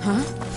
Huh?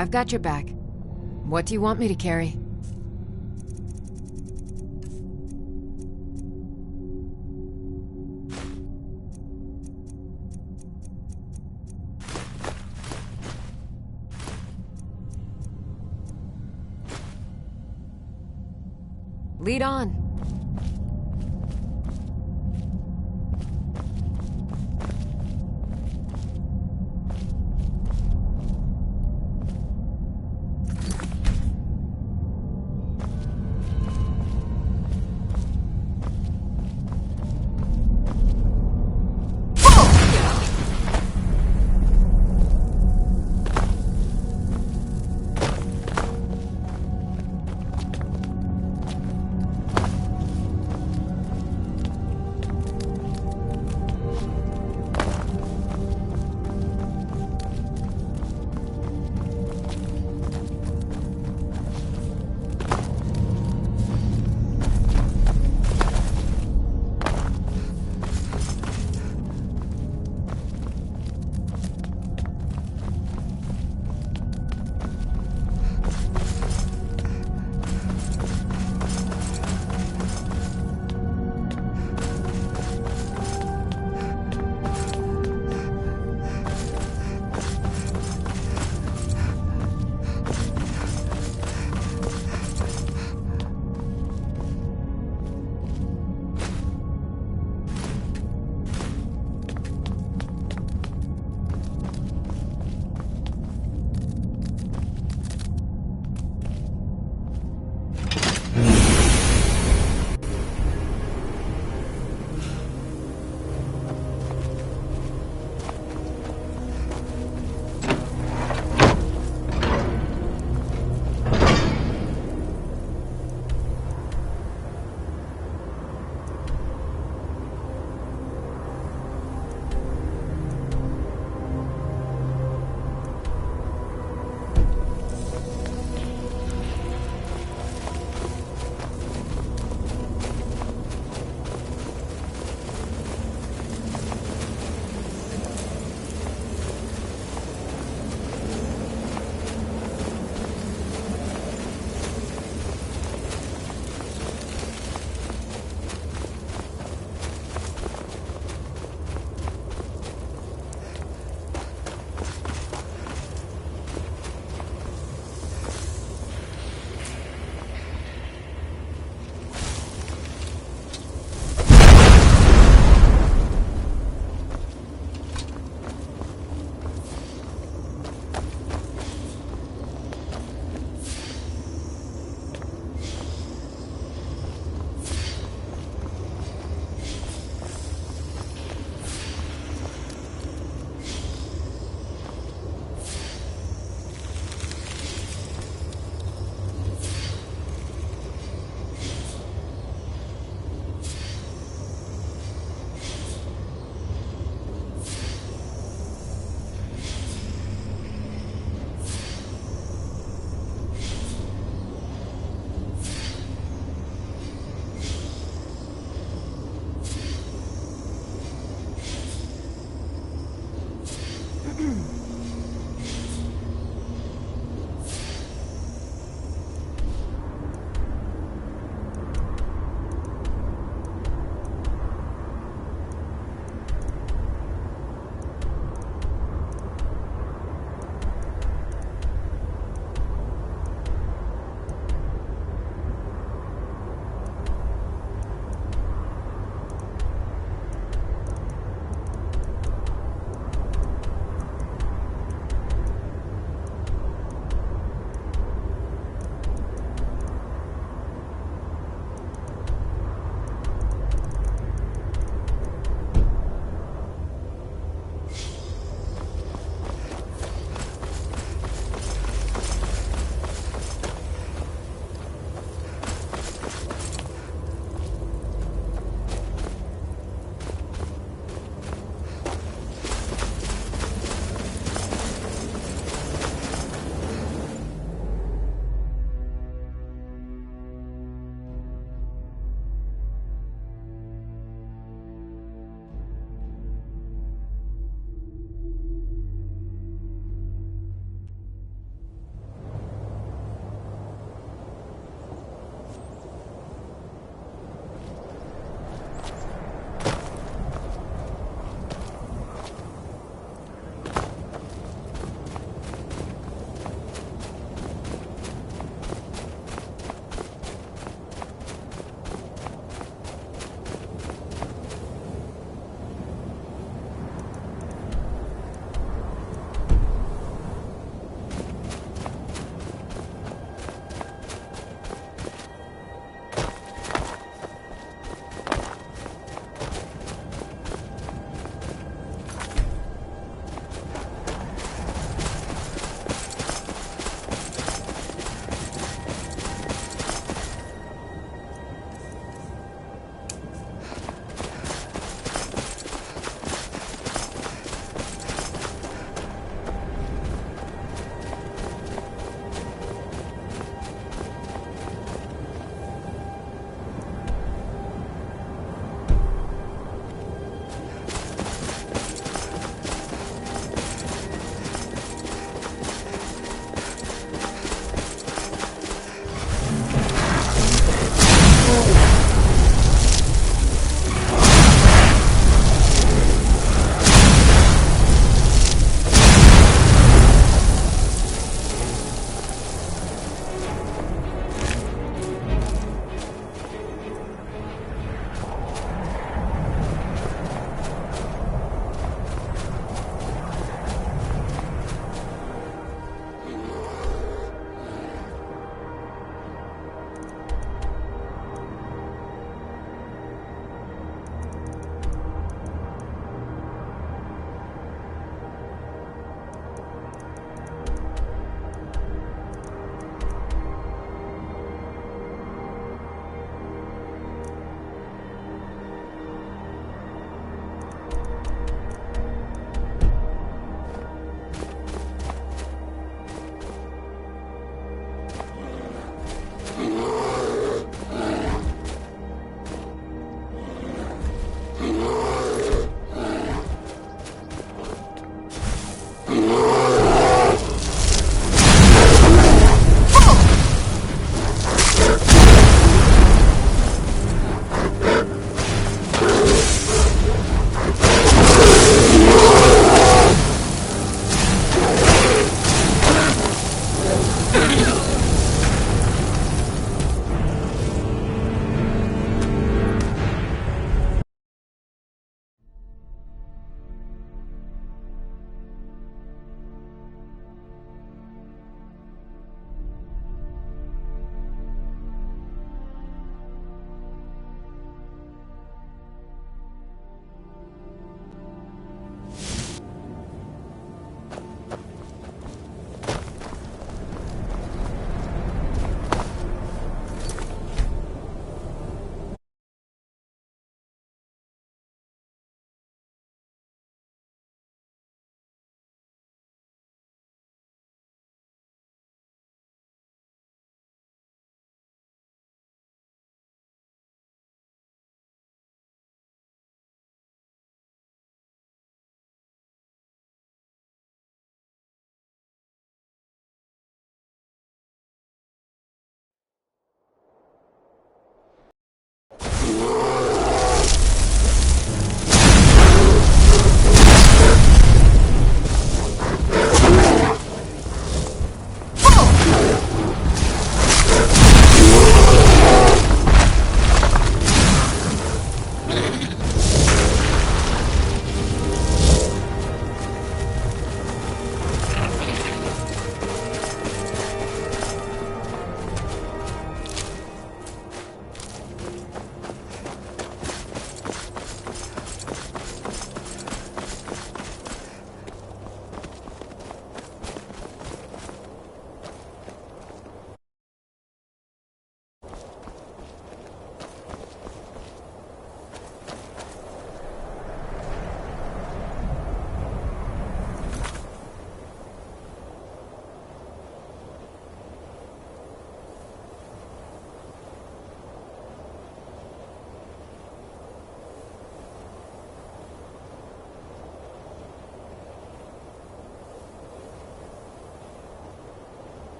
I've got your back. What do you want me to carry? Lead on.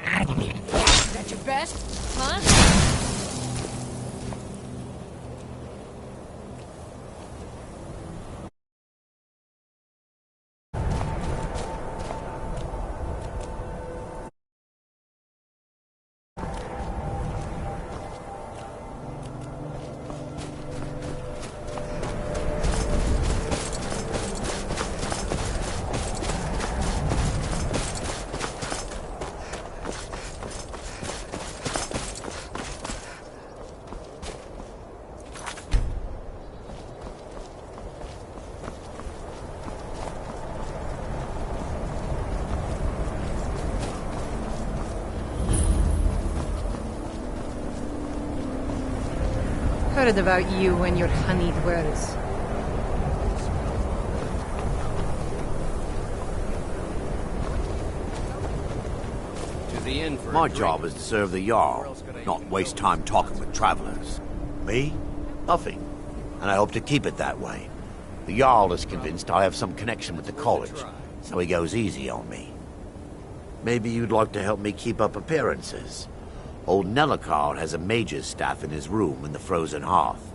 Is that your best? Huh? Heard about you and your honeyed words. My job is to serve the Jarl, not waste time talking with travelers. Me? Nothing. And I hope to keep it that way. The Jarl is convinced I have some connection with the college, so he goes easy on me. Maybe you'd like to help me keep up appearances. Old Nellikard has a mage's staff in his room in the frozen hearth.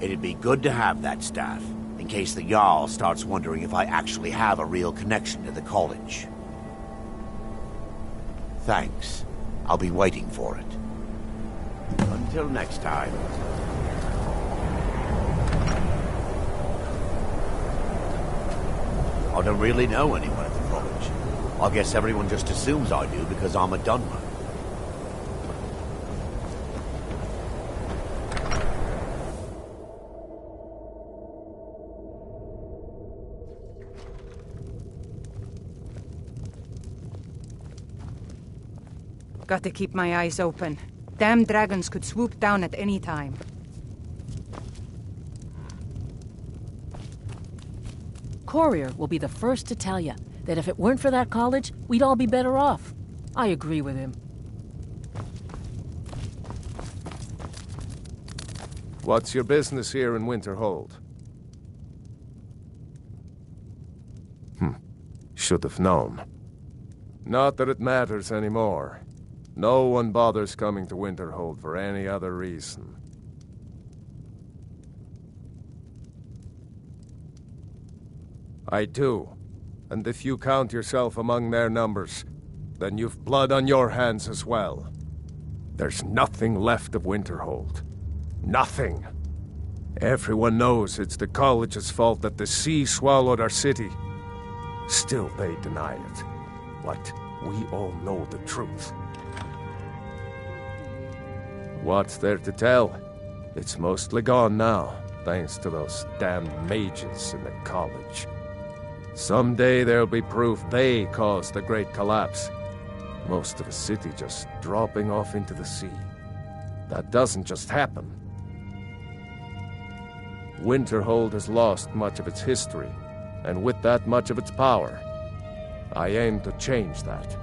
It'd be good to have that staff, in case the Jarl starts wondering if I actually have a real connection to the college. Thanks. I'll be waiting for it. Until next time. I don't really know anyone at the college. I guess everyone just assumes I do because I'm a Dunmer. Got to keep my eyes open. Damn dragons could swoop down at any time. Courier will be the first to tell you that if it weren't for that college, we'd all be better off. I agree with him. What's your business here in Winterhold? Should have known. Not that it matters anymore. No one bothers coming to Winterhold for any other reason. I do. And if you count yourself among their numbers, then you've blood on your hands as well. There's nothing left of Winterhold. Nothing. Everyone knows it's the college's fault that the sea swallowed our city. Still they deny it. But we all know the truth. What's there to tell? It's mostly gone now, thanks to those damn mages in the college. Someday there'll be proof they caused the Great Collapse. Most of a city just dropping off into the sea. That doesn't just happen. Winterhold has lost much of its history, and with that much of its power. I aim to change that.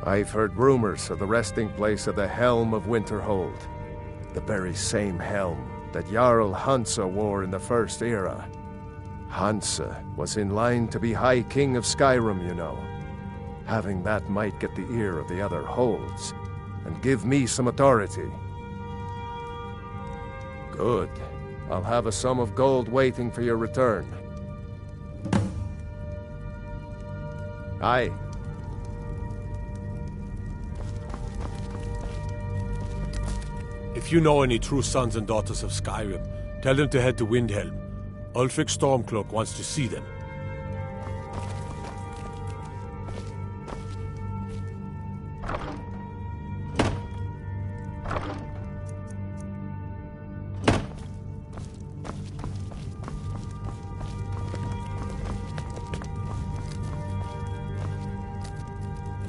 I've heard rumors of the resting place of the Helm of Winterhold. The very same helm that Jarl Hansa wore in the First Era. Hansa was in line to be High King of Skyrim, you know. Having that might get the ear of the other holds, and give me some authority. Good. I'll have a sum of gold waiting for your return. Aye. If you know any true sons and daughters of Skyrim, tell them to head to Windhelm. Ulfric Stormcloak wants to see them.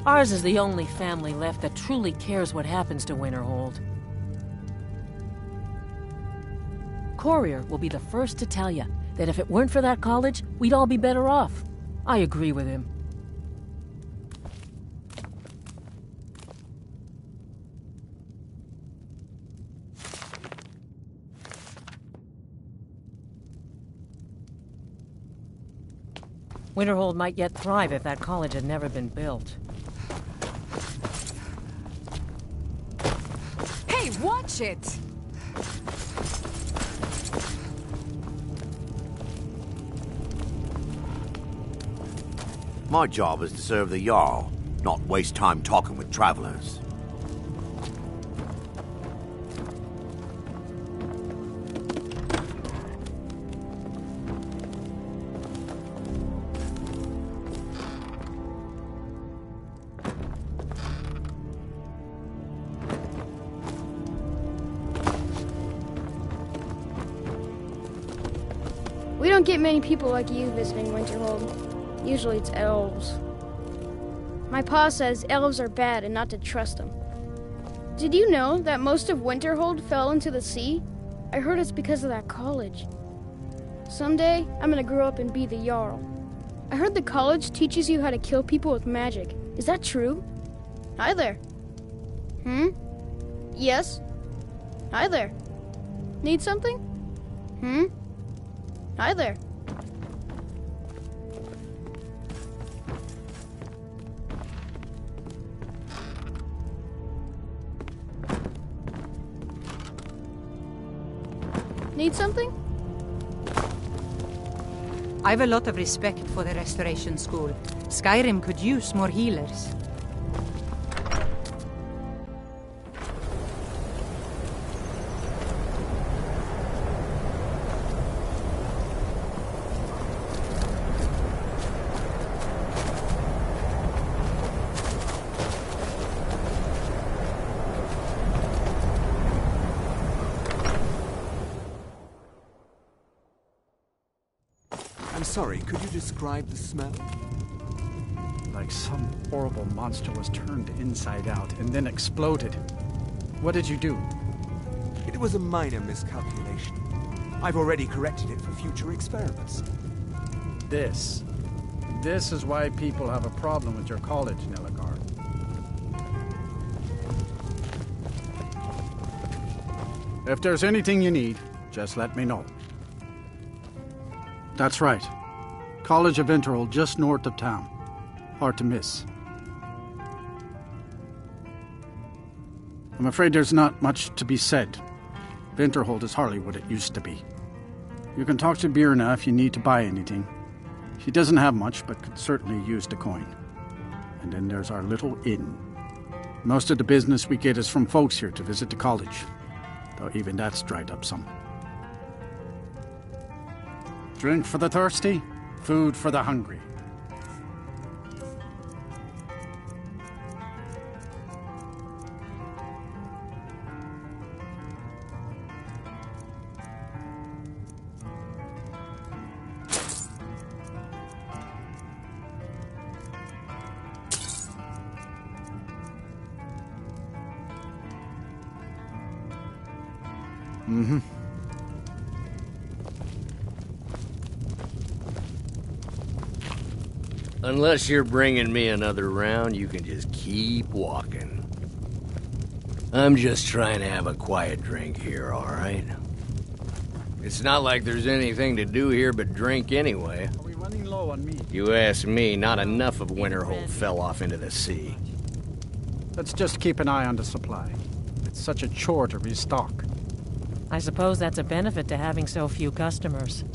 Ours is the only family left that truly cares what happens to Winterhold. Courier will be the first to tell you that if it weren't for that college, we'd all be better off. I agree with him. Winterhold might yet thrive if that college had never been built. Hey, watch it! My job is to serve the Jarl, not waste time talking with travelers. We don't get many people like you visiting Winterhold. Usually it's elves. My pa says elves are bad and not to trust them. Did you know that most of Winterhold fell into the sea? I heard it's because of that college. Someday, I'm gonna grow up and be the Jarl. I heard the college teaches you how to kill people with magic. Is that true? Hi there. Yes? Hi there. Need something? Hi there. Need something? I've a lot of respect for the Restoration School. Skyrim could use more healers. I'm sorry, could you describe the smell? Like some horrible monster was turned inside out and then exploded. What did you do? It was a minor miscalculation. I've already corrected it for future experiments. This is why people have a problem with your college, Nelagar. If there's anything you need, just let me know. That's right. College of Winterhold, just north of town. Hard to miss. I'm afraid there's not much to be said. Winterhold is hardly what it used to be. You can talk to Birna if you need to buy anything. She doesn't have much, but could certainly use the coin. And then there's our little inn. Most of the business we get is from folks here to visit the college, though even that's dried up some. Drink for the thirsty, food for the hungry. Unless you're bringing me another round, you can just keep walking. I'm just trying to have a quiet drink here, all right? It's not like there's anything to do here but drink anyway. Are we running low on meat? You ask me, not enough of Winterhold fell off into the sea. Let's just keep an eye on the supply. It's such a chore to restock. I suppose that's a benefit to having so few customers.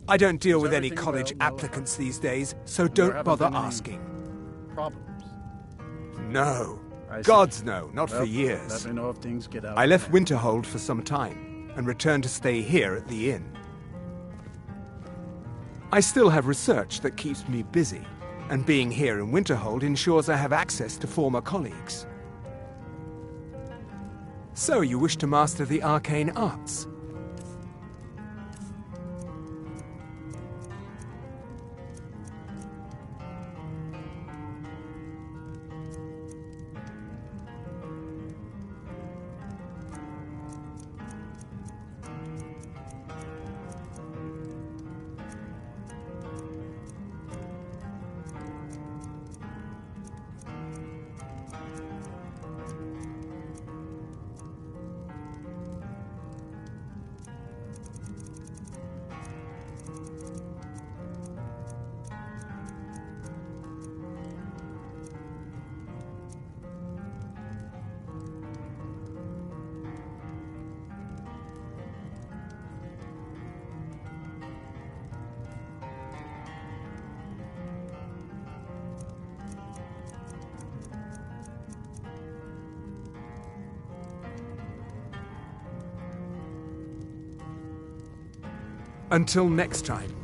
I don't deal with any college applicants these days, so don't bother asking. Problems? No. Gods no, not for years. Let me know if things get out. I left Winterhold for some time, and returned to stay here at the inn. I still have research that keeps me busy, and being here in Winterhold ensures I have access to former colleagues. So you wish to master the arcane arts? Until next time.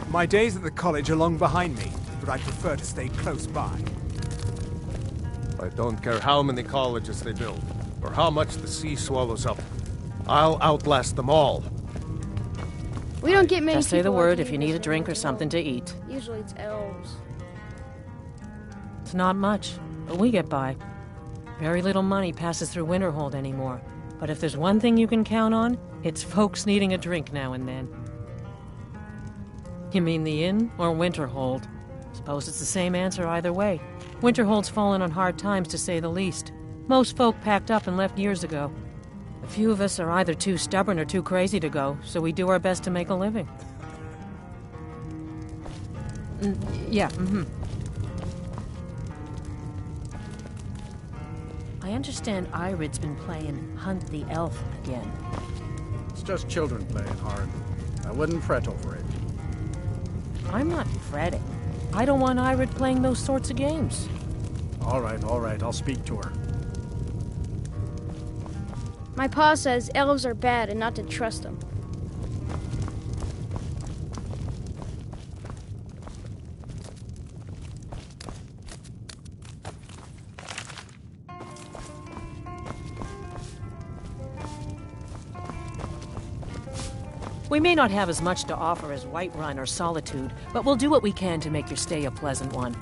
My days at the college are long behind me, but I prefer to stay close by. I don't care how many colleges they build, or how much the sea swallows up. I'll outlast them all. We don't get many Just say the people word like if you need a visiting drink or Winterhold. something to eat. Usually it's elves. It's not much, but we get by. Very little money passes through Winterhold anymore. But if there's one thing you can count on, it's folks needing a drink now and then. You mean the inn or Winterhold? Suppose it's the same answer either way. Winterhold's fallen on hard times, to say the least. Most folk packed up and left years ago. A few of us are either too stubborn or too crazy to go, so we do our best to make a living. Yeah, I understand Irid's been playing Hunt the Elf again. It's just children playing hard. I wouldn't fret over it. I'm not fretting. I don't want Irid playing those sorts of games. All right, I'll speak to her. My pa says elves are bad and not to trust them. We may not have as much to offer as Whiterun or Solitude, but we'll do what we can to make your stay a pleasant one.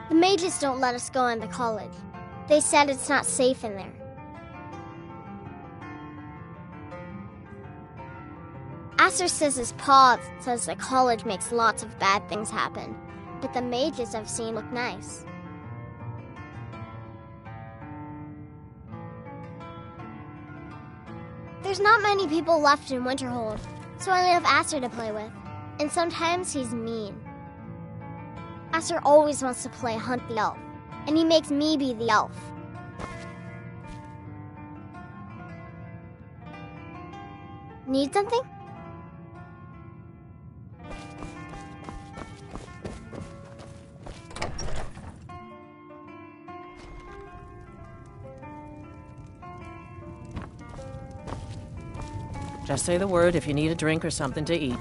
The mages don't let us go into college. They said it's not safe in there. Aster says his pa says that college makes lots of bad things happen, but the mages I've seen look nice. There's not many people left in Winterhold, so I only have Aster to play with, and sometimes he's mean. Aster always wants to play Hunt the Elf, and he makes me be the elf. Need something? Just say the word if you need a drink or something to eat.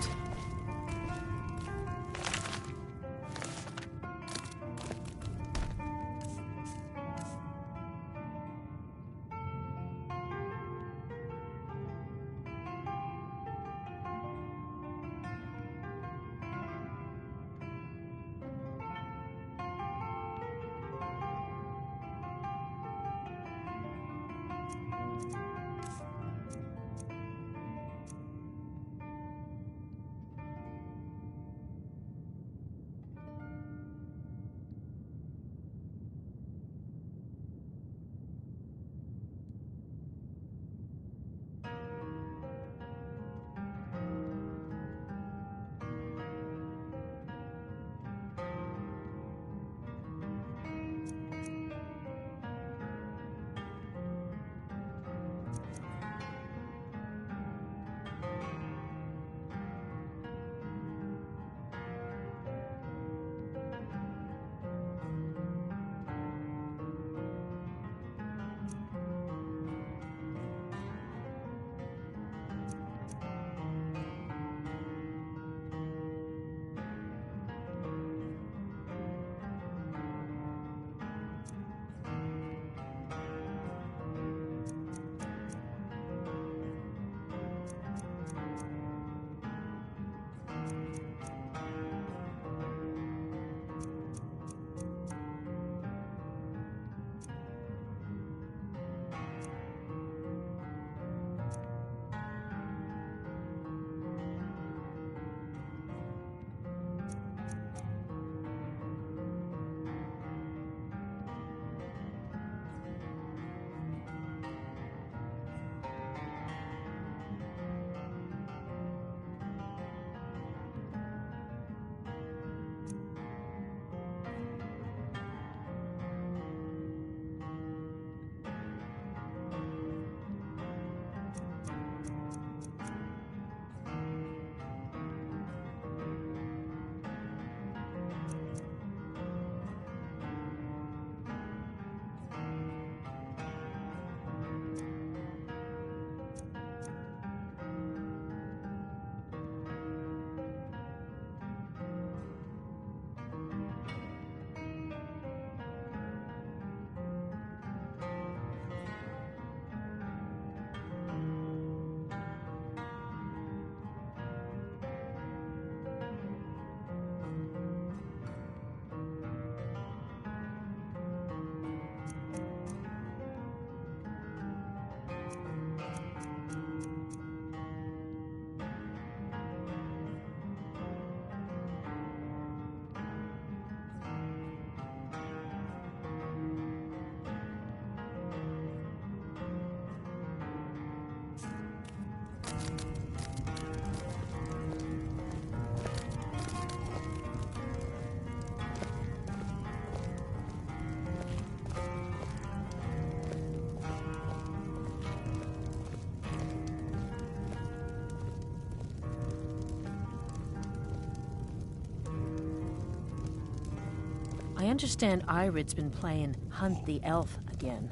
I understand Irid's been playing Hunt the Elf again.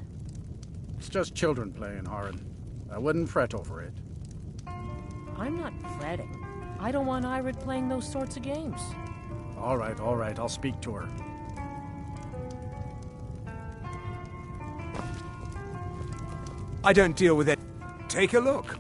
It's just children playing, Horan. I wouldn't fret over it. I'm not fretting. I don't want Irid playing those sorts of games. All right, I'll speak to her. I don't deal with it. Take a look.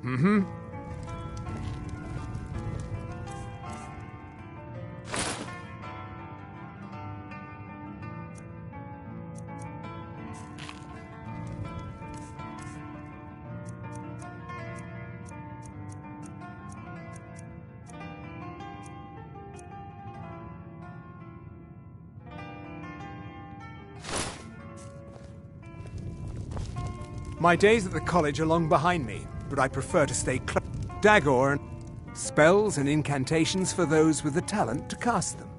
Mm-hmm. My days at the college are long behind me, but I prefer to stay close. Dagor and spells and incantations for those with the talent to cast them.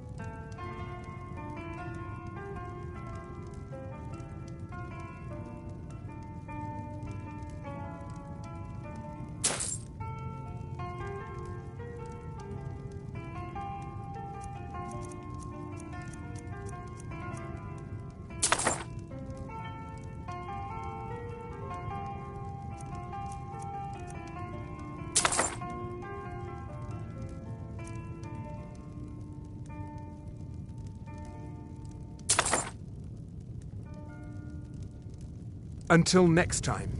Until next time.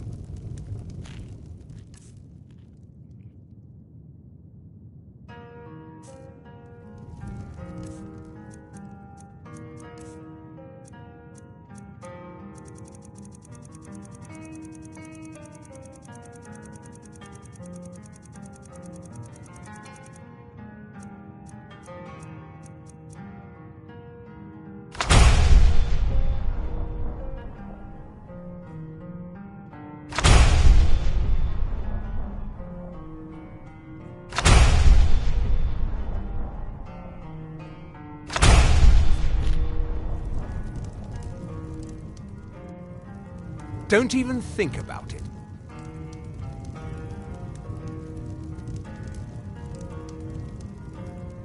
Don't even think about it.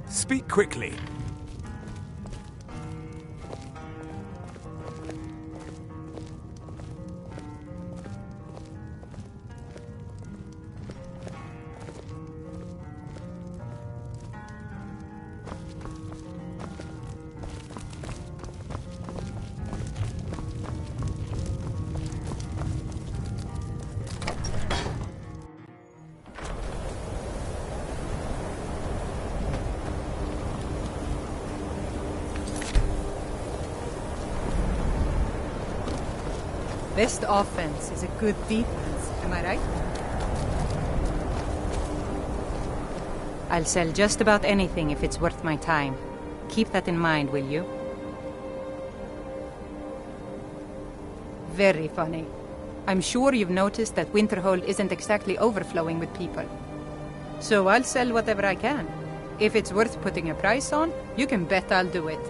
Speak quickly. Best offense is a good defense, am I right? I'll sell just about anything if it's worth my time. Keep that in mind, will you? Very funny. I'm sure you've noticed that Winterhold isn't exactly overflowing with people. So I'll sell whatever I can. If it's worth putting a price on, you can bet I'll do it.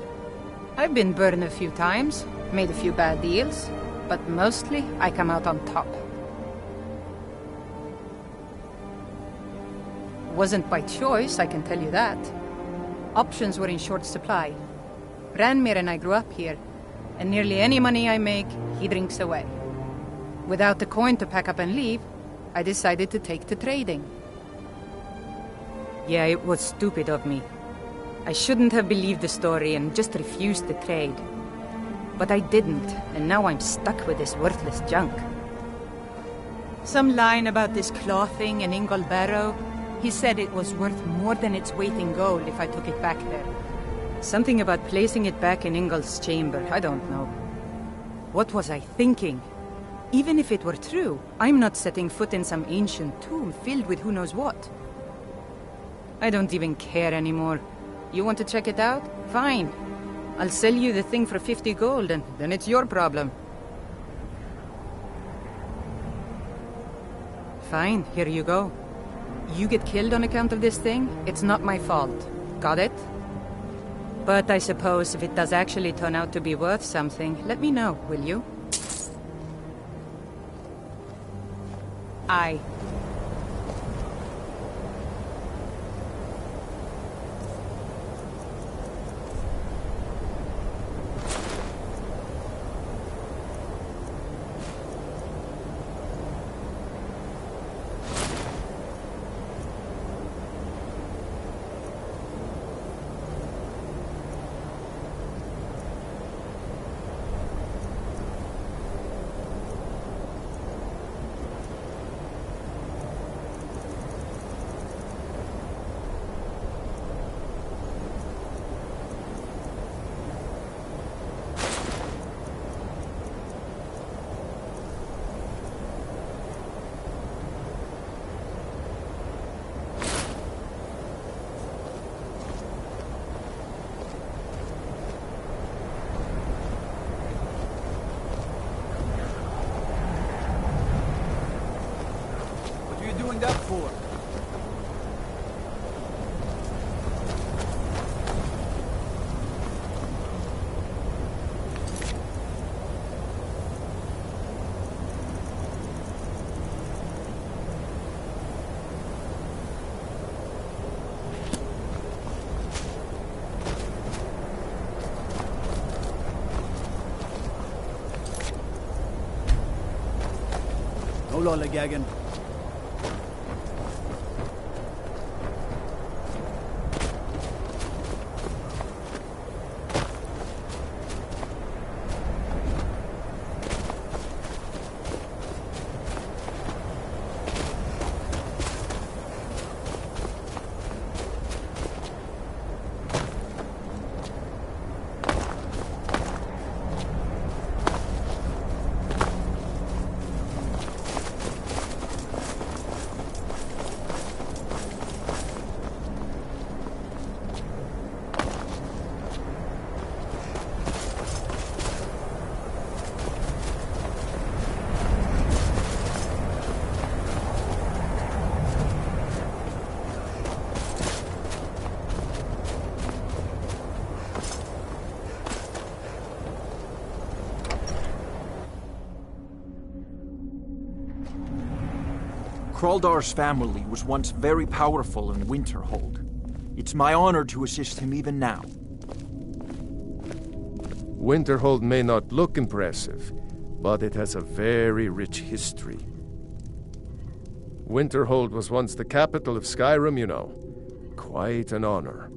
I've been burned a few times, made a few bad deals, but mostly I come out on top. Wasn't by choice, I can tell you that. Options were in short supply. Ranmir and I grew up here, and nearly any money I make, he drinks away. Without the coin to pack up and leave, I decided to take to trading. Yeah, it was stupid of me. I shouldn't have believed the story and just refused the trade. But I didn't, and now I'm stuck with this worthless junk. Some line about this clothing in Ingol Barrow. He said it was worth more than its weight in gold if I took it back there. Something about placing it back in Ingol's chamber, I don't know. What was I thinking? Even if it were true, I'm not setting foot in some ancient tomb filled with who knows what. I don't even care anymore. You want to check it out? Fine. I'll sell you the thing for 50 gold, and then it's your problem. Fine, here you go. You get killed on account of this thing, it's not my fault. Got it? But I suppose if it does actually turn out to be worth something, let me know, will you? Aye. That for? No lollygagging. Kraldar's family was once very powerful in Winterhold. It's my honor to assist him even now. Winterhold may not look impressive, but it has a very rich history. Winterhold was once the capital of Skyrim, you know. Quite an honor.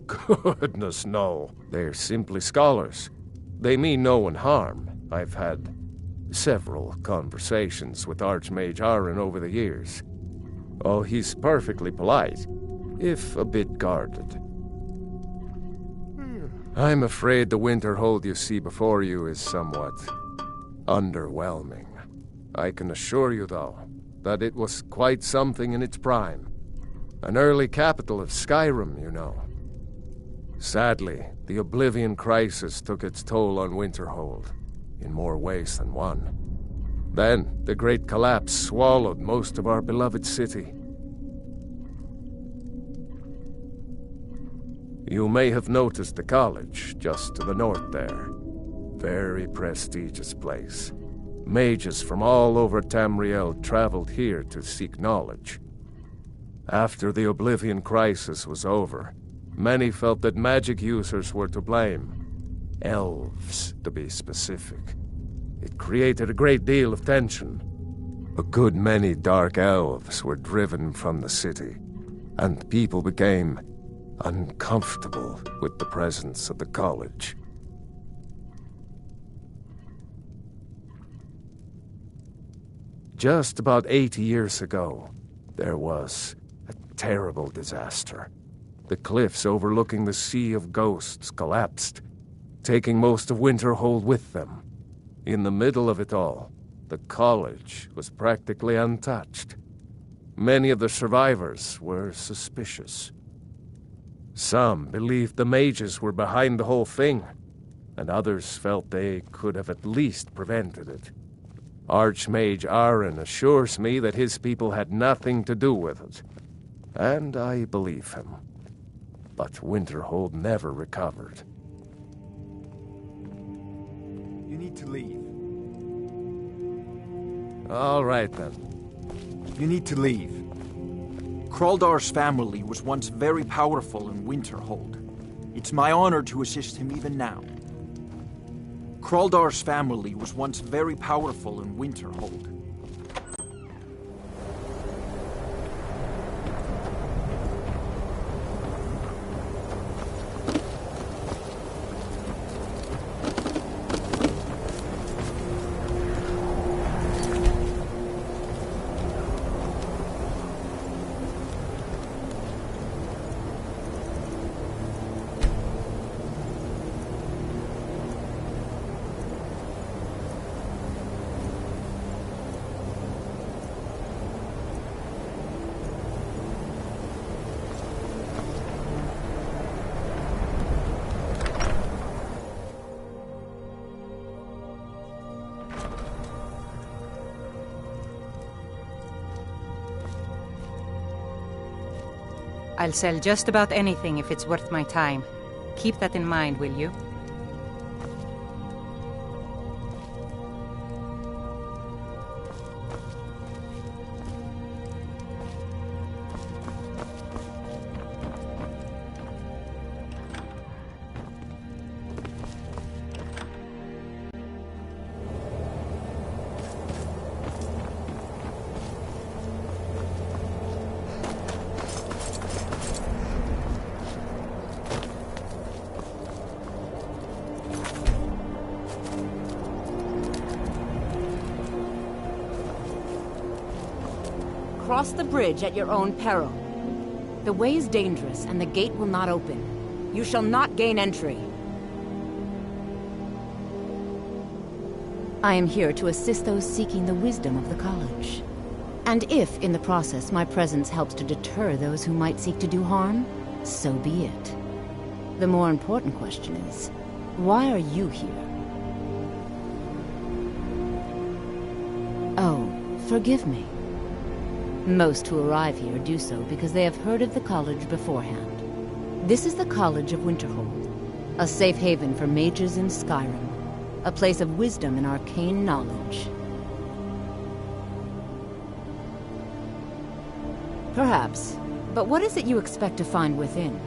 Goodness, no. They're simply scholars. They mean no one harm. I've had several conversations with Archmage Arin over the years. Oh, he's perfectly polite, if a bit guarded. I'm afraid the Winterhold you see before you is somewhat underwhelming. I can assure you, though, that it was quite something in its prime. An early capital of Skyrim, you know. Sadly, the Oblivion Crisis took its toll on Winterhold, in more ways than one. Then, the Great Collapse swallowed most of our beloved city. You may have noticed the college, just to the north there. Very prestigious place. Mages from all over Tamriel traveled here to seek knowledge. After the Oblivion Crisis was over, many felt that magic users were to blame. Elves, to be specific. It created a great deal of tension. A good many dark elves were driven from the city, and people became uncomfortable with the presence of the college. Just about 80 years ago, there was a terrible disaster. The cliffs overlooking the Sea of Ghosts collapsed, taking most of Winterhold with them. In the middle of it all, the college was practically untouched. Many of the survivors were suspicious. Some believed the mages were behind the whole thing, and others felt they could have at least prevented it. Archmage Aaron assures me that his people had nothing to do with it, and I believe him. But Winterhold never recovered. You need to leave. All right, then. You need to leave. Kraldar's family was once very powerful in Winterhold. It's my honor to assist him even now. Kraldar's family was once very powerful in Winterhold. I'll sell just about anything if it's worth my time. Keep that in mind, will you? Cross the bridge at your own peril. The way is dangerous, and the gate will not open. You shall not gain entry. I am here to assist those seeking the wisdom of the college. And if, in the process, my presence helps to deter those who might seek to do harm, so be it. The more important question is, why are you here? Oh, forgive me. Most who arrive here do so because they have heard of the college beforehand. This is the College of Winterhold, a safe haven for mages in Skyrim, a place of wisdom and arcane knowledge. Perhaps, but what is it you expect to find within?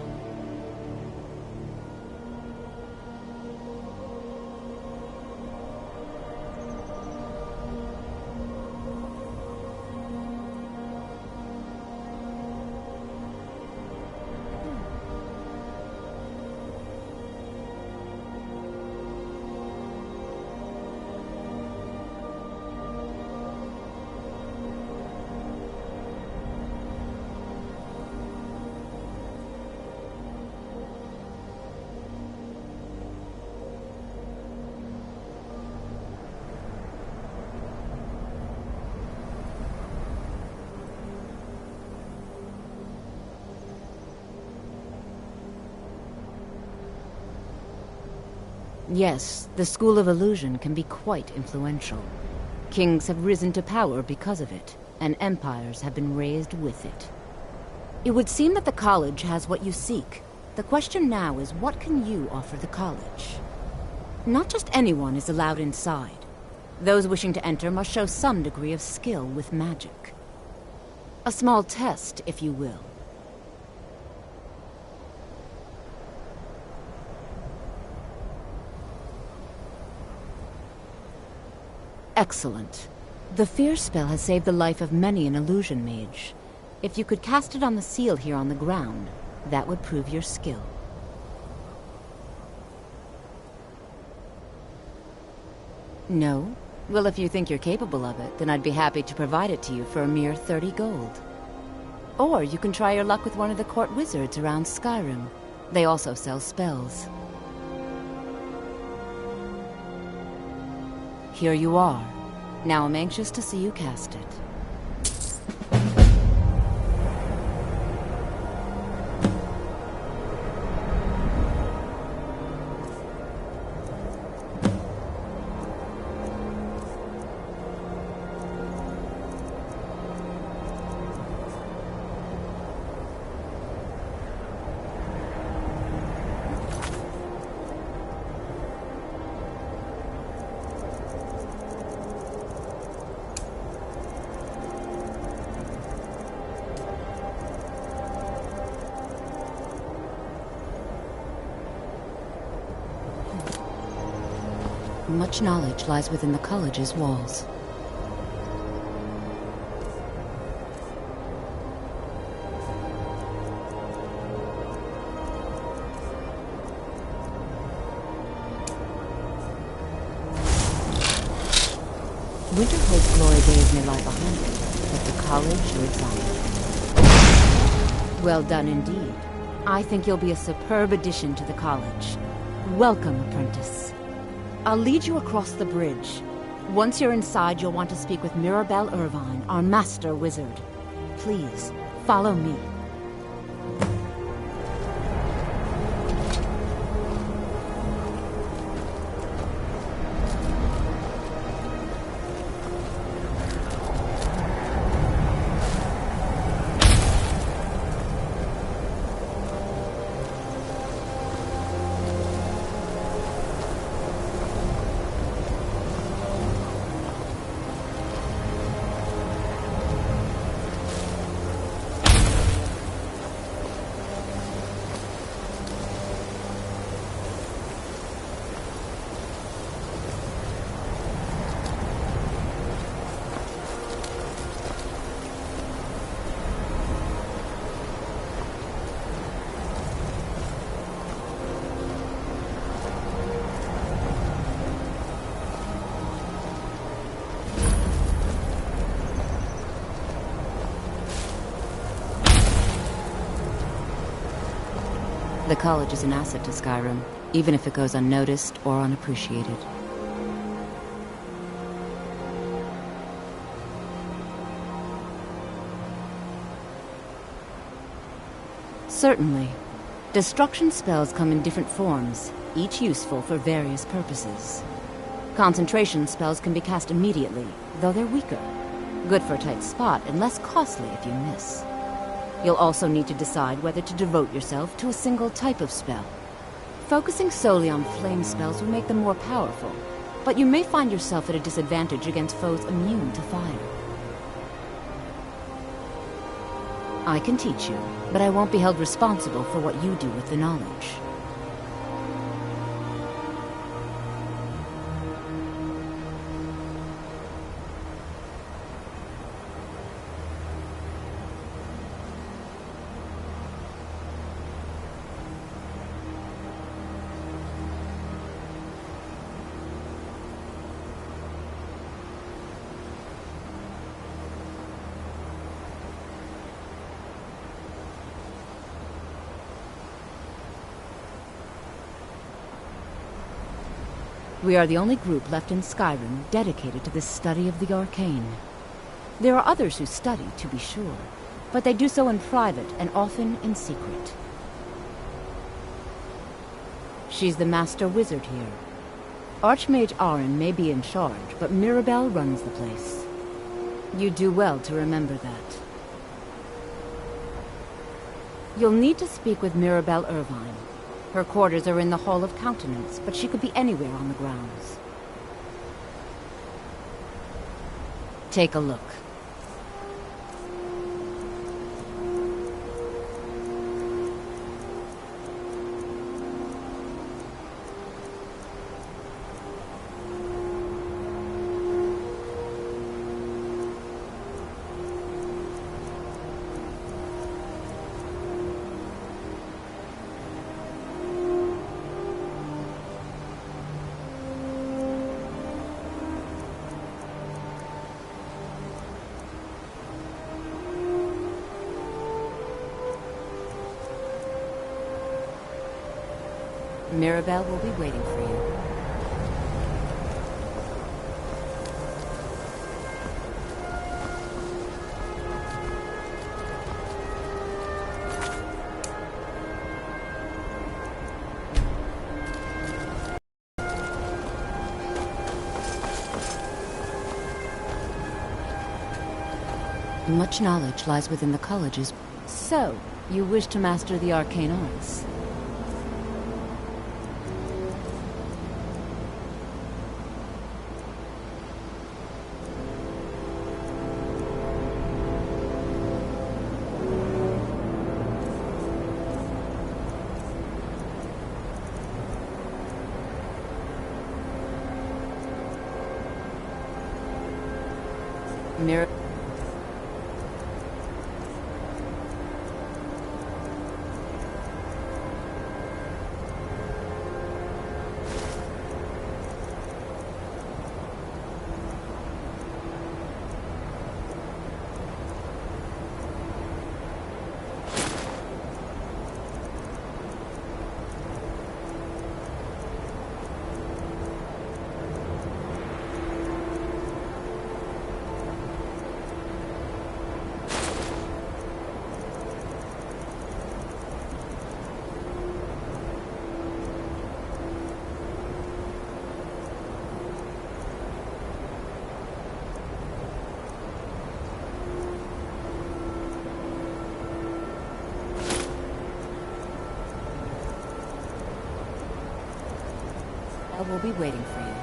Yes, the School of Illusion can be quite influential. Kings have risen to power because of it, and empires have been raised with it. It would seem that the college has what you seek. The question now is, what can you offer the college? Not just anyone is allowed inside. Those wishing to enter must show some degree of skill with magic. A small test, if you will. Excellent. The fear spell has saved the life of many an illusion mage. If you could cast it on the seal here on the ground, That would prove your skill. No? Well, if you think you're capable of it, then I'd be happy to provide it to you for a mere 30 gold. Or you can try your luck with one of the court wizards around Skyrim. They also sell spells. Here you are. Now I'm anxious to see you cast it. Much knowledge lies within the college's walls. Winterhold's glory days may lie behind it, but the college lives on. Well done indeed. I think you'll be a superb addition to the college. Welcome, apprentice. I'll lead you across the bridge. Once you're inside, you'll want to speak with Mirabelle Irvine, our master wizard. Please, follow me. The college is an asset to Skyrim, even if it goes unnoticed or unappreciated. Certainly. Destruction spells come in different forms, each useful for various purposes. Concentration spells can be cast immediately, though they're weaker. Good for a tight spot and less costly if you miss. You'll also need to decide whether to devote yourself to a single type of spell. Focusing solely on flame spells will make them more powerful, but you may find yourself at a disadvantage against foes immune to fire. I can teach you, but I won't be held responsible for what you do with the knowledge. We are the only group left in Skyrim dedicated to the study of the arcane. There are others who study, to be sure, but they do so in private and often in secret. She's the master wizard here. Archmage Arin may be in charge, but Mirabelle runs the place. You do well to remember that. You'll need to speak with Mirabelle Irvine. Her quarters are in the Hall of Countenance, but she could be anywhere on the grounds. Take a look. Mirabelle will be waiting for you. Much knowledge lies within the colleges. So, you wish to master the arcane arts? Mir- I will be waiting for you.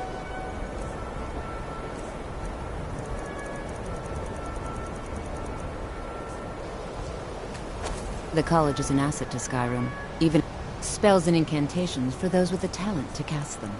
The college is an asset to Skyrim. Even spells and incantations for those with the talent to cast them.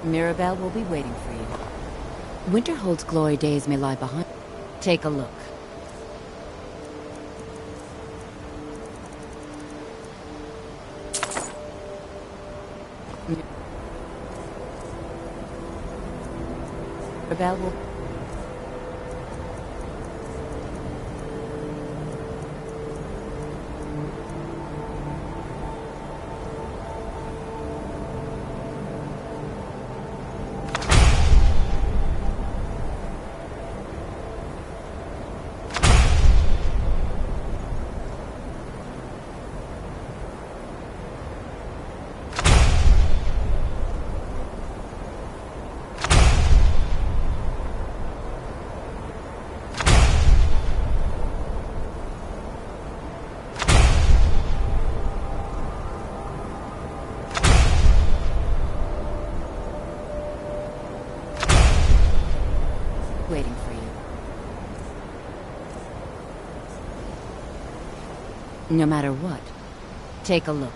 Mirabelle will be waiting for you. Winterhold's glory days may lie behind. Take a look. Mirabelle will... waiting for you. No matter what, take a look.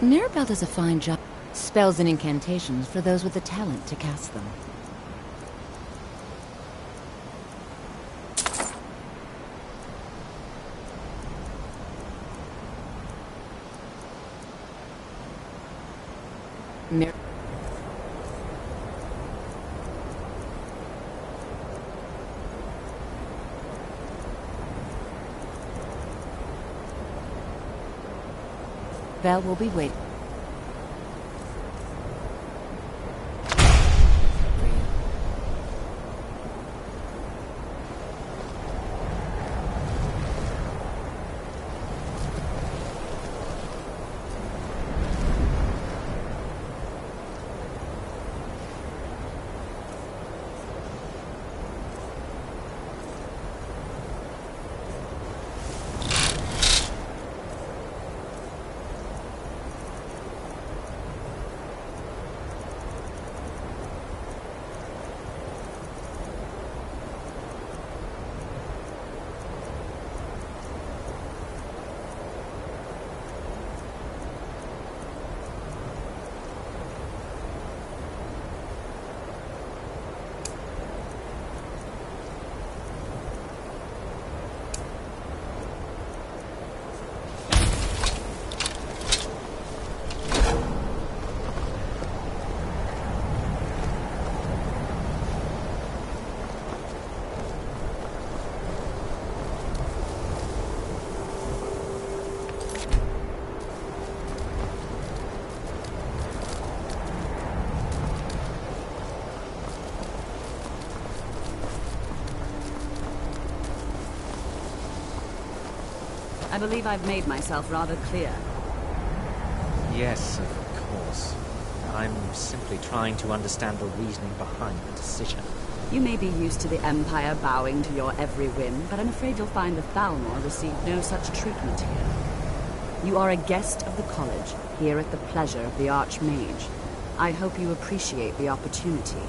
Mirabelle does a fine job. Spells and incantations for those with the talent to cast them. Mir Vel will be waiting. I believe I've made myself rather clear. Yes, of course. I'm simply trying to understand the reasoning behind the decision. You may be used to the Empire bowing to your every whim, but I'm afraid you'll find the Thalmor received no such treatment here. You are a guest of the college, here at the pleasure of the Archmage. I hope you appreciate the opportunity.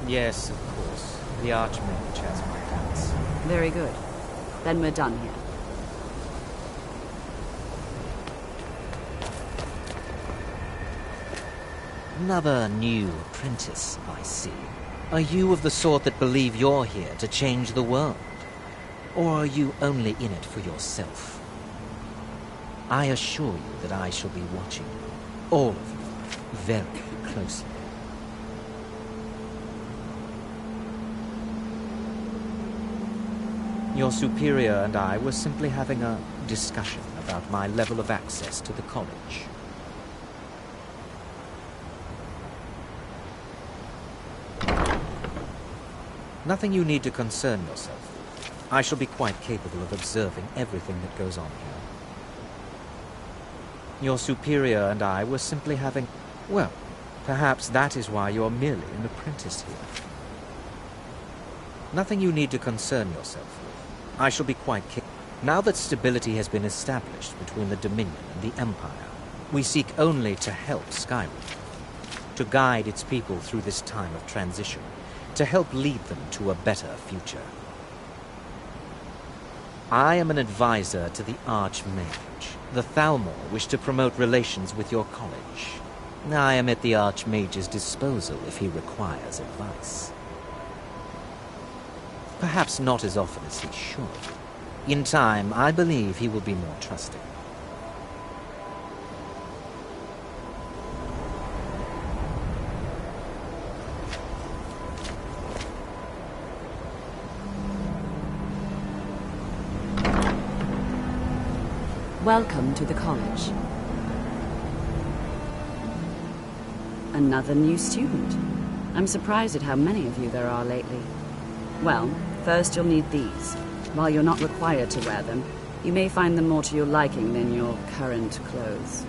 Yes, of course. The Archmage has my thanks. Very good. Then we're done here. Another new apprentice, I see. Are you of the sort that believe you're here to change the world? Or are you only in it for yourself? I assure you that I shall be watching you, all of you, very closely. Your superior and I were simply having a discussion about my level of access to the college. Nothing you need to concern yourself with. I shall be quite capable of observing everything that goes on here. Your superior and I were simply having... Well, perhaps that is why you're merely an apprentice here. Nothing you need to concern yourself with. I shall be quite capable. Now that stability has been established between the Dominion and the Empire, we seek only to help Skyrim, to guide its people through this time of transition, to help lead them to a better future. I am an advisor to the Archmage. The Thalmor wish to promote relations with your college. I am at the Archmage's disposal if he requires advice. Perhaps not as often as he should. In time, I believe he will be more trusting. Welcome to the college. Another new student. I'm surprised at how many of you there are lately. Well, first you'll need these. While you're not required to wear them, you may find them more to your liking than your current clothes.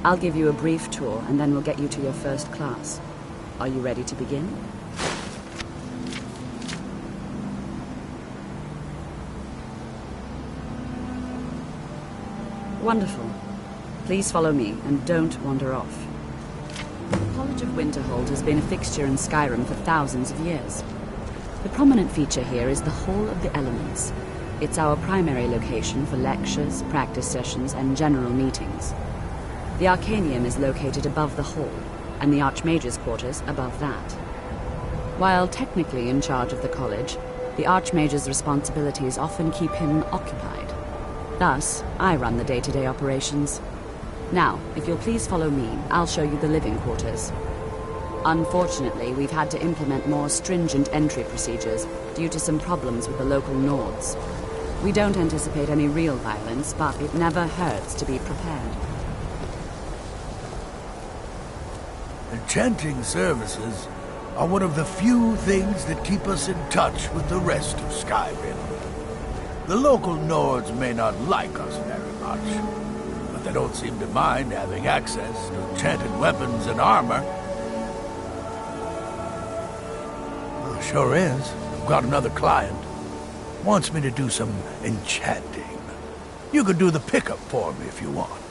I'll give you a brief tour, and then we'll get you to your first class. Are you ready to begin? Wonderful. Please follow me, and don't wander off. The College of Winterhold has been a fixture in Skyrim for thousands of years. The prominent feature here is the Hall of the Elements. It's our primary location for lectures, practice sessions, and general meetings. The Arcanium is located above the hall, and the Archmage's quarters above that. While technically in charge of the college, the Archmage's responsibilities often keep him occupied. Thus, I run the day-to-day operations. Now, if you'll please follow me, I'll show you the living quarters. Unfortunately, we've had to implement more stringent entry procedures due to some problems with the local Nords. We don't anticipate any real violence, but it never hurts to be prepared. Enchanting services are one of the few things that keep us in touch with the rest of Skyrim. The local Nords may not like us very much, but they don't seem to mind having access to enchanted weapons and armor. Well, sure is. I've got another client. Wants me to do some enchanting. You could do the pickup for me if you want.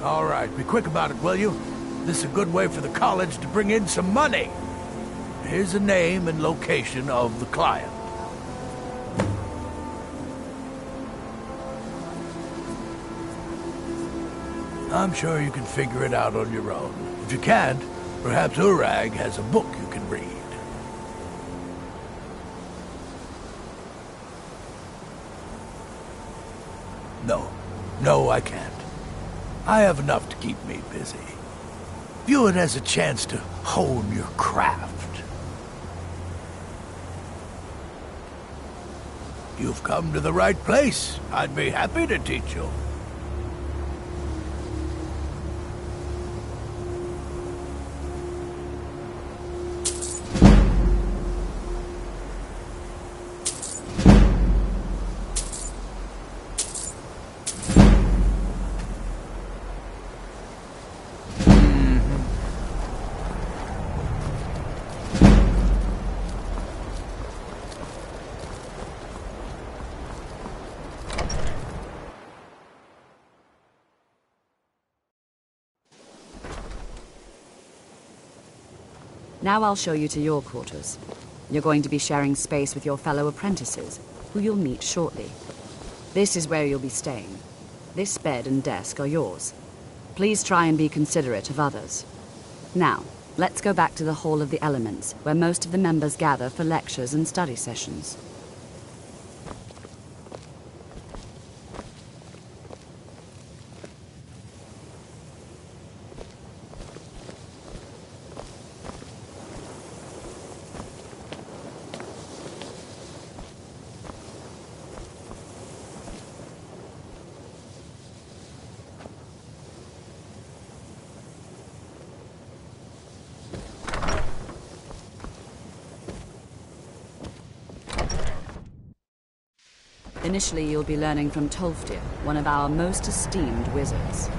All right, be quick about it, will you? This is a good way for the college to bring in some money. Here's the name and location of the client. I'm sure you can figure it out on your own. If you can't, perhaps Urag has a book you can read. No, I can't. I have enough to keep me busy. View it as a chance to hone your craft. You've come to the right place. I'd be happy to teach you. Now I'll show you to your quarters. You're going to be sharing space with your fellow apprentices, who you'll meet shortly. This is where you'll be staying. This bed and desk are yours. Please try and be considerate of others. Now, let's go back to the Hall of the Elements, where most of the members gather for lectures and study sessions. Initially, you'll be learning from Tolfdir, one of our most esteemed wizards.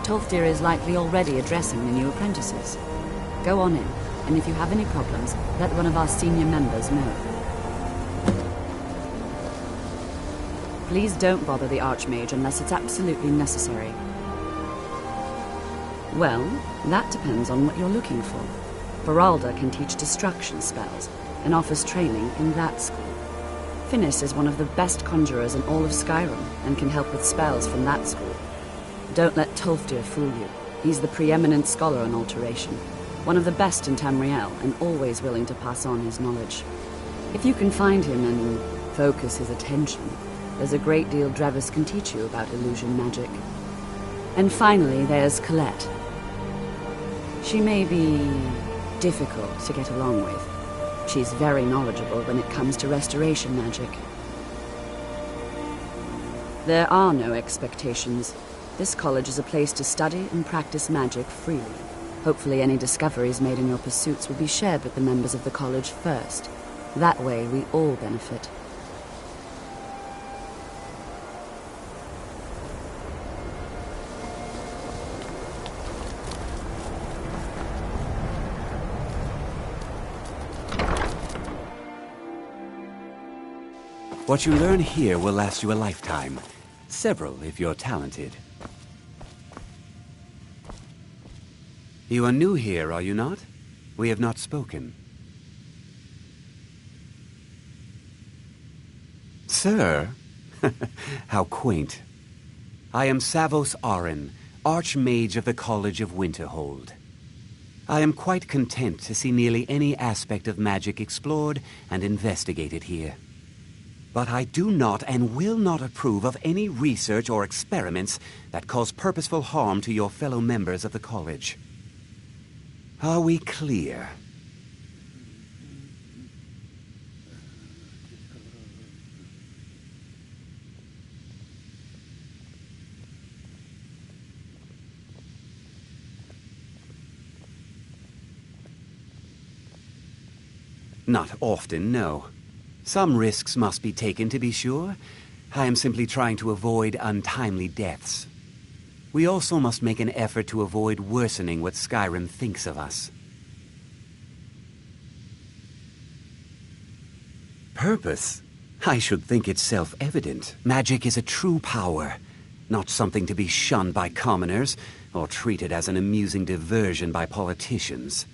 Tolfdir is likely already addressing the new apprentices. Go on in, and if you have any problems, let one of our senior members know. Please don't bother the Archmage unless it's absolutely necessary. Well, that depends on what you're looking for. Baralda can teach destruction spells, and offers training in that school. Finis is one of the best conjurers in all of Skyrim, and can help with spells from that school. Don't let Tolfdir fool you. He's the preeminent scholar on alteration, one of the best in Tamriel, and always willing to pass on his knowledge. If you can find him and focus his attention, There's a great deal Drevis can teach you about illusion magic. And finally, there's Colette. She may be difficult to get along with. She's very knowledgeable when it comes to restoration magic. There are no expectations. This college is a place to study and practice magic freely. Hopefully any discoveries made in your pursuits will be shared with the members of the college first. That way, we all benefit. What you learn here will last you a lifetime. Several, if you're talented. You are new here, are you not? We have not spoken. Sir? How quaint. I am Savos Arin, Archmage of the College of Winterhold. I am quite content to see nearly any aspect of magic explored and investigated here. But I do not and will not approve of any research or experiments that cause purposeful harm to your fellow members of the college. Are we clear? Not often, no. Some risks must be taken, to be sure. I am simply trying to avoid untimely deaths. We also must make an effort to avoid worsening what Skyrim thinks of us. Purpose? I should think it's self-evident. Magic is a true power, not something to be shunned by commoners or treated as an amusing diversion by politicians.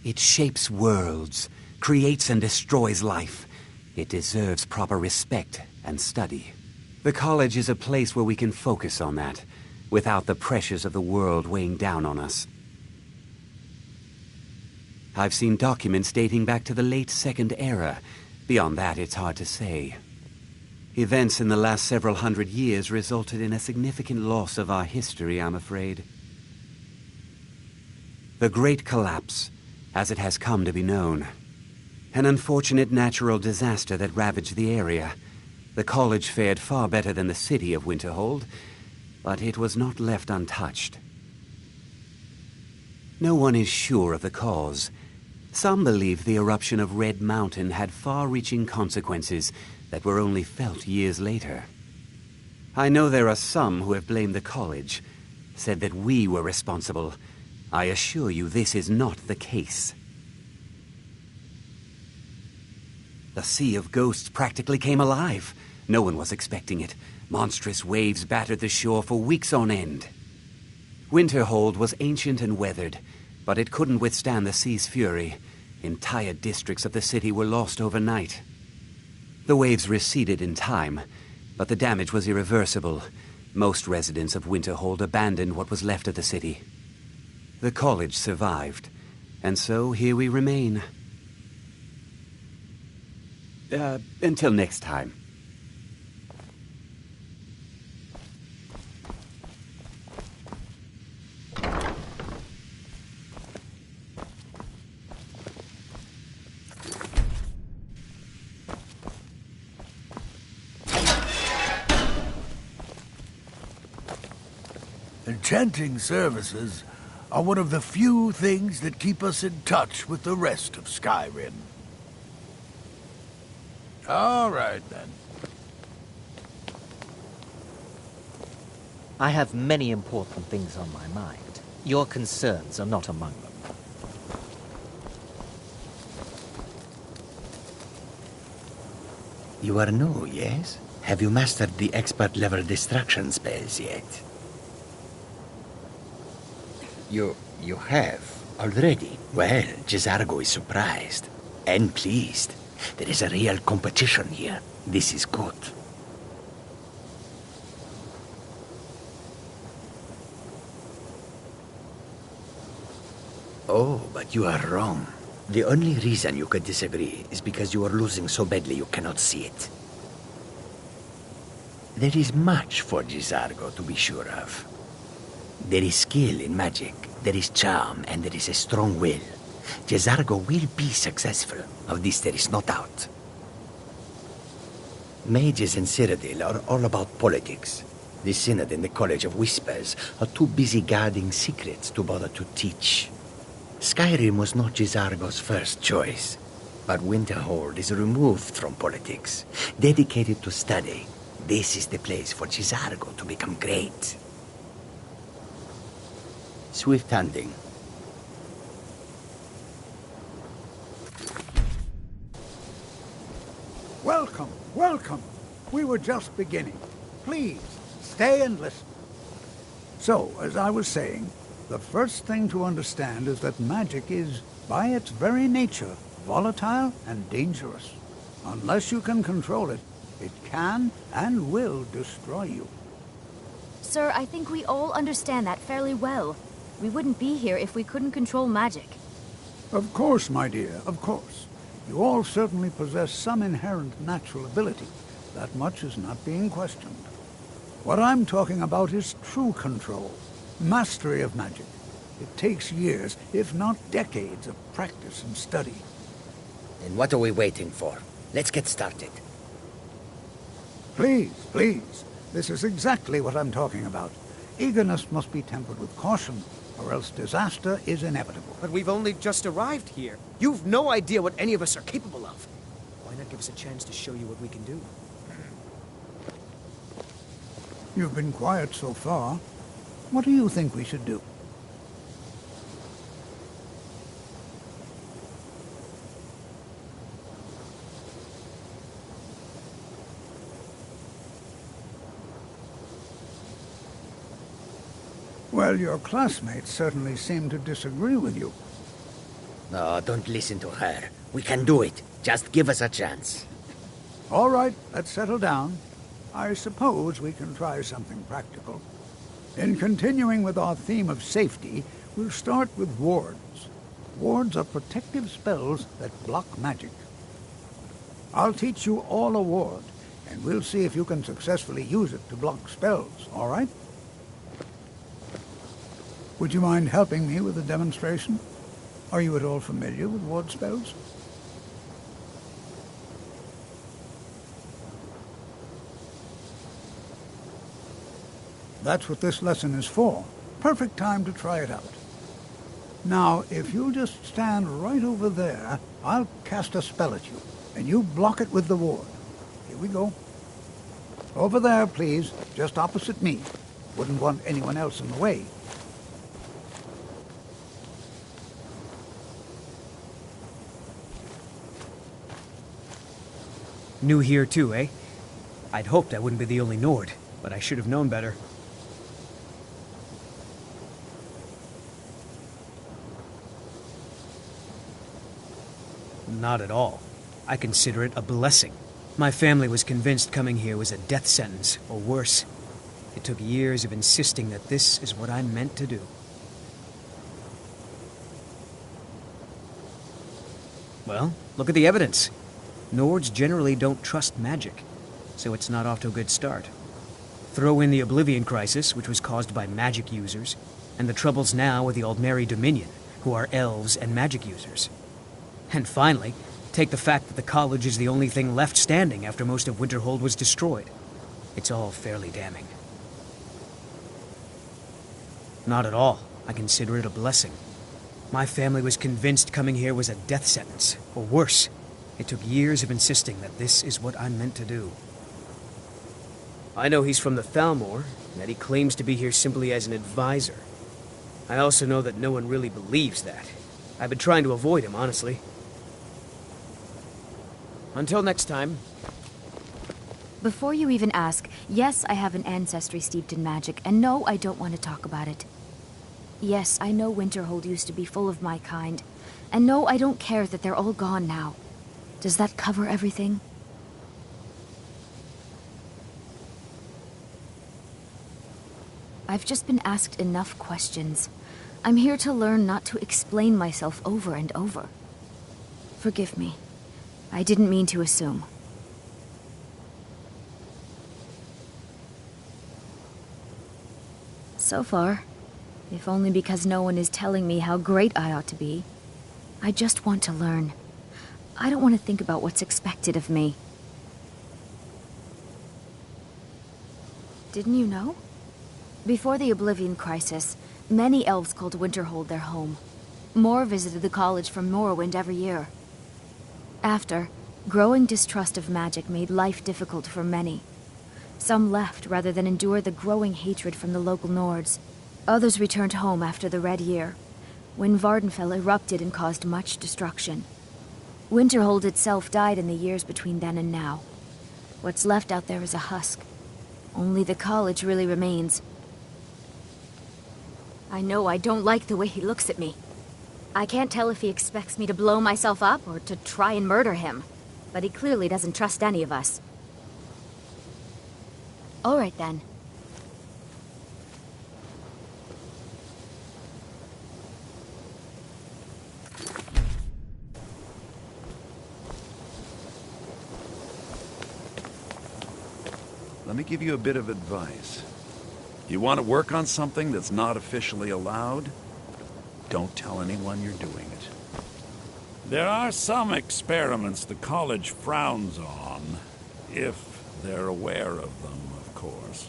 It shapes worlds, creates and destroys life. It deserves proper respect and study. The college is a place where we can focus on that, without the pressures of the world weighing down on us. I've seen documents dating back to the late Second Era. Beyond that, it's hard to say. Events in the last several hundred years resulted in a significant loss of our history, I'm afraid. The Great Collapse, as it has come to be known. An unfortunate natural disaster that ravaged the area. The college fared far better than the city of Winterhold, but it was not left untouched. No one is sure of the cause. Some believe the eruption of Red Mountain had far-reaching consequences that were only felt years later. I know there are some who have blamed the college, said that we were responsible. I assure you this is not the case. The Sea of Ghosts practically came alive. No one was expecting it. Monstrous waves battered the shore for weeks on end. Winterhold was ancient and weathered, but it couldn't withstand the sea's fury. Entire districts of the city were lost overnight. The waves receded in time, but the damage was irreversible. Most residents of Winterhold abandoned what was left of the city. The college survived, and so here we remain. Until next time. Enchanting services are one of the few things that keep us in touch with the rest of Skyrim. All right, then. I have many important things on my mind. Your concerns are not among them. You are new, yes? Have you mastered the expert-level distraction spells yet? You have, already. Well, Jizargo is surprised. And pleased. There is a real competition here. This is good. Oh, but you are wrong. The only reason you could disagree is because you are losing so badly you cannot see it. There is much for Gisargo to be sure of. There is skill in magic, there is charm, and there is a strong will. Gisargo will be successful. Of this there is no doubt. Mages in Cyrodiil are all about politics. The Synod and the College of Whispers are too busy guarding secrets to bother to teach. Skyrim was not Gisargo's first choice, but Winterhold is removed from politics, dedicated to study. This is the place for Gisargo to become great. Swift hunting. Welcome, welcome. We were just beginning. Please, stay and listen. So, as I was saying, the first thing to understand is that magic is, by its very nature, volatile and dangerous. Unless you can control it, it can and will destroy you. Sir, I think we all understand that fairly well. We wouldn't be here if we couldn't control magic. Of course, my dear, of course. You all certainly possess some inherent natural ability. That much is not being questioned. What I'm talking about is true control, mastery of magic. It takes years, if not decades, of practice and study. And what are we waiting for? Let's get started. Please, please. This is exactly what I'm talking about. Eagerness must be tempered with caution, or else disaster is inevitable. But we've only just arrived here. You've no idea what any of us are capable of. Why not give us a chance to show you what we can do? You've been quiet so far. What do you think we should do? Well, your classmates certainly seem to disagree with you. No, don't listen to her. We can do it. Just give us a chance. All right, let's settle down. I suppose we can try something practical. In continuing with our theme of safety, we'll start with wards. Wards are protective spells that block magic. I'll teach you all a ward, and we'll see if you can successfully use it to block spells, all right? Would you mind helping me with a demonstration? Are you at all familiar with ward spells? That's what this lesson is for. Perfect time to try it out. Now, if you'll just stand right over there, I'll cast a spell at you, and you block it with the ward. Here we go. Over there, please, just opposite me. Wouldn't want anyone else in the way. New here too, eh? I'd hoped I wouldn't be the only Nord, but I should have known better. Not at all. I consider it a blessing. My family was convinced coming here was a death sentence, or worse. It took years of insisting that this is what I'm meant to do. Well, look at the evidence. Nords generally don't trust magic, so it's not off to a good start. Throw in the Oblivion Crisis, which was caused by magic users, and the troubles now with the Aldmeri Dominion, who are elves and magic users. And finally, take the fact that the college is the only thing left standing after most of Winterhold was destroyed. It's all fairly damning. Not at all. I consider it a blessing. My family was convinced coming here was a death sentence, or worse. It took years of insisting that this is what I'm meant to do. I know he's from the Thalmor, and that he claims to be here simply as an advisor. I also know that no one really believes that. I've been trying to avoid him, honestly. Until next time. Before you even ask, yes, I have an ancestry steeped in magic, and no, I don't want to talk about it. Yes, I know Winterhold used to be full of my kind, and no, I don't care that they're all gone now. Does that cover everything? I've just been asked enough questions. I'm here to learn not to explain myself over and over. Forgive me. I didn't mean to assume. So far. If only because no one is telling me how great I ought to be. I just want to learn. I don't want to think about what's expected of me. Didn't you know? Before the Oblivion Crisis, many elves called Winterhold their home. More visited the college from Morrowind every year. After, growing distrust of magic made life difficult for many. Some left rather than endure the growing hatred from the local Nords. Others returned home after the Red Year, when Vardenfell erupted and caused much destruction. Winterhold itself died in the years between then and now. What's left out there is a husk. Only the college really remains. I know I don't like the way he looks at me. I can't tell if he expects me to blow myself up or to try and murder him. But he clearly doesn't trust any of us. All right then. Let me give you a bit of advice. You want to work on something that's not officially allowed? Don't tell anyone you're doing it. There are some experiments the college frowns on, if they're aware of them, of course.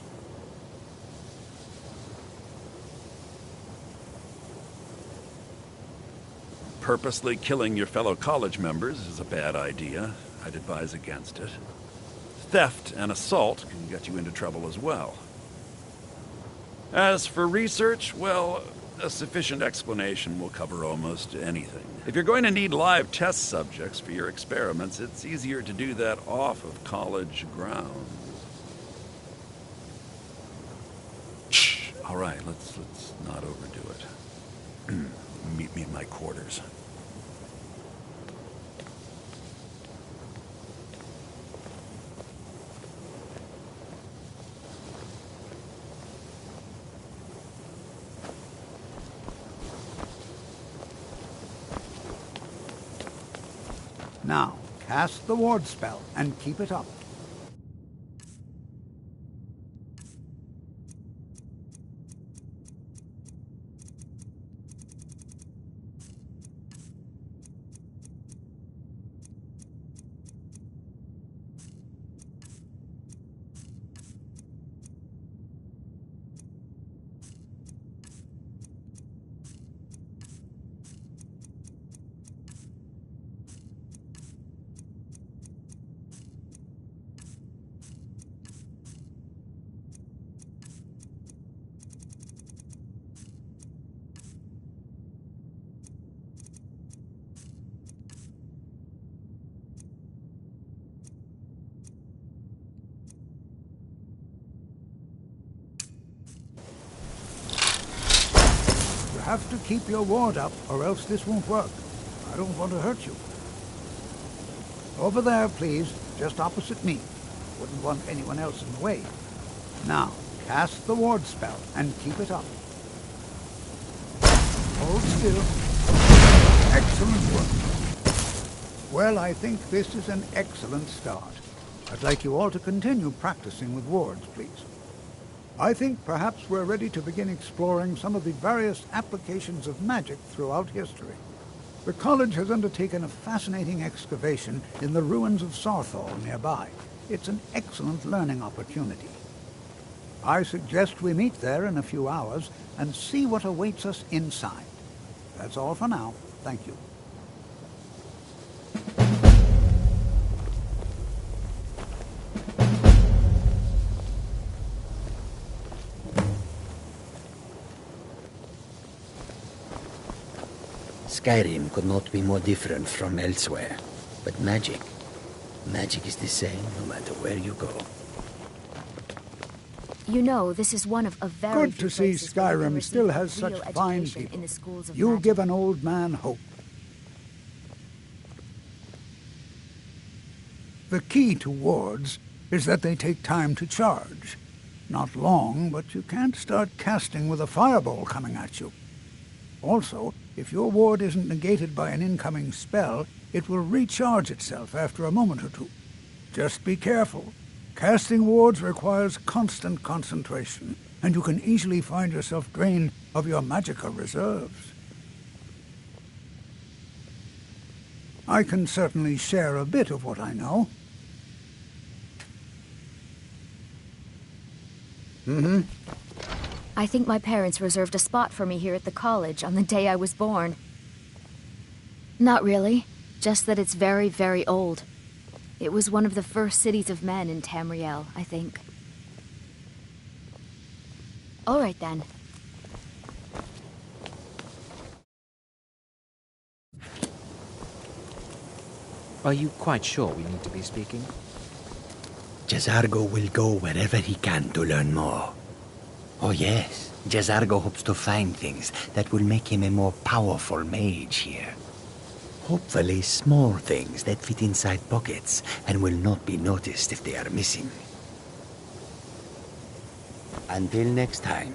Purposely killing your fellow college members is a bad idea. I'd advise against it. Theft and assault can get you into trouble as well. As for research, well, a sufficient explanation will cover almost anything. If you're going to need live test subjects for your experiments, it's easier to do that off of college grounds. Shh! All right, let's not overdo it. Meet me in my quarters. Now, cast the ward spell and keep it up. You have to keep your ward up, or else this won't work. I don't want to hurt you. Over there, please, just opposite me. Wouldn't want anyone else in the way. Now, cast the ward spell and keep it up. Hold still. Excellent work. Well, I think this is an excellent start. I'd like you all to continue practicing with wards, please. I think perhaps we're ready to begin exploring some of the various applications of magic throughout history. The college has undertaken a fascinating excavation in the ruins of Sarthal nearby. It's an excellent learning opportunity. I suggest we meet there in a few hours and see what awaits us inside. That's all for now. Thank you. Skyrim could not be more different from elsewhere. But magic is the same no matter where you go. You know, this is one of a very Good to see Skyrim still has such fine people. You give an old man hope. The key to wards is that they take time to charge. Not long, but you can't start casting with a fireball coming at you. Also, if your ward isn't negated by an incoming spell, it will recharge itself after a moment or two. Just be careful. Casting wards requires constant concentration, and you can easily find yourself drained of your magical reserves. I can certainly share a bit of what I know. I think my parents reserved a spot for me here at the college on the day I was born. Not really, just that it's very, very old. It was one of the first cities of men in Tamriel, I think. All right then. Are you quite sure we need to be speaking? Jazargo will go wherever he can to learn more. Oh yes, Jazargo hopes to find things that will make him a more powerful mage here. Hopefully small things that fit inside pockets and will not be noticed if they are missing. Until next time.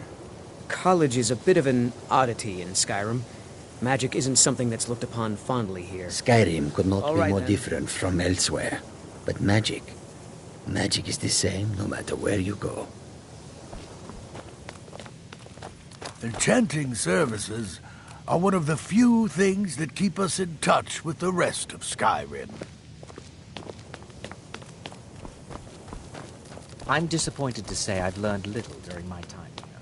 College is a bit of an oddity in Skyrim. Magic isn't something that's looked upon fondly here. Skyrim could not All be right, more then. different from elsewhere. But magic is the same no matter where you go. Enchanting services are one of the few things that keep us in touch with the rest of Skyrim. I'm disappointed to say I've learned little during my time here.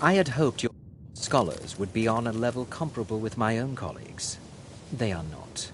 I had hoped your scholars would be on a level comparable with my own colleagues. They are not.